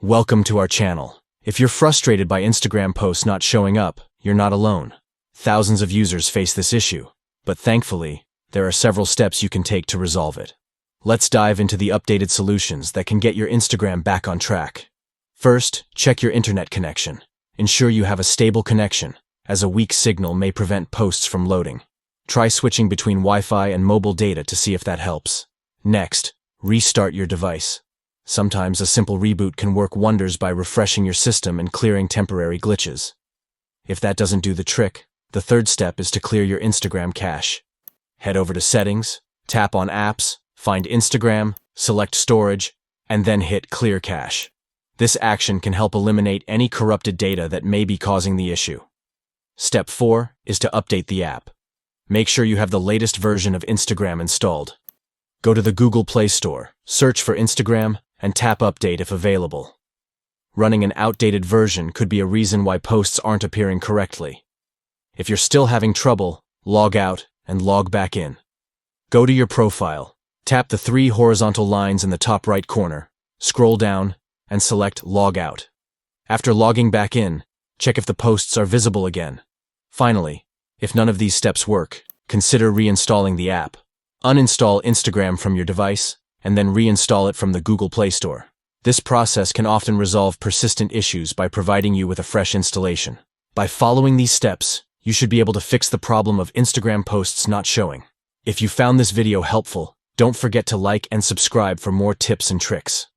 Welcome to our channel. If you're frustrated by Instagram posts not showing up, you're not alone. Thousands of users face this issue, but thankfully, there are several steps you can take to resolve it. Let's dive into the updated solutions that can get your Instagram back on track. First, check your internet connection. Ensure you have a stable connection, as a weak signal may prevent posts from loading. Try switching between Wi-Fi and mobile data to see if that helps. Next, restart your device. Sometimes a simple reboot can work wonders by refreshing your system and clearing temporary glitches. If that doesn't do the trick, the third step is to clear your Instagram cache. Head over to Settings, tap on Apps, find Instagram, select Storage, and then hit Clear Cache. This action can help eliminate any corrupted data that may be causing the issue. Step 4 is to update the app. Make sure you have the latest version of Instagram installed. Go to the Google Play Store, search for Instagram, and tap Update if available. Running an outdated version could be a reason why posts aren't appearing correctly. If you're still having trouble, log out and log back in. Go to your profile, tap the 3 horizontal lines in the top right corner, scroll down, and select Log Out. After logging back in, check if the posts are visible again. Finally, if none of these steps work, consider reinstalling the app. Uninstall Instagram from your device, and then reinstall it from the Google Play Store. This process can often resolve persistent issues by providing you with a fresh installation. By following these steps, you should be able to fix the problem of Instagram posts not showing. If you found this video helpful, don't forget to like and subscribe for more tips and tricks.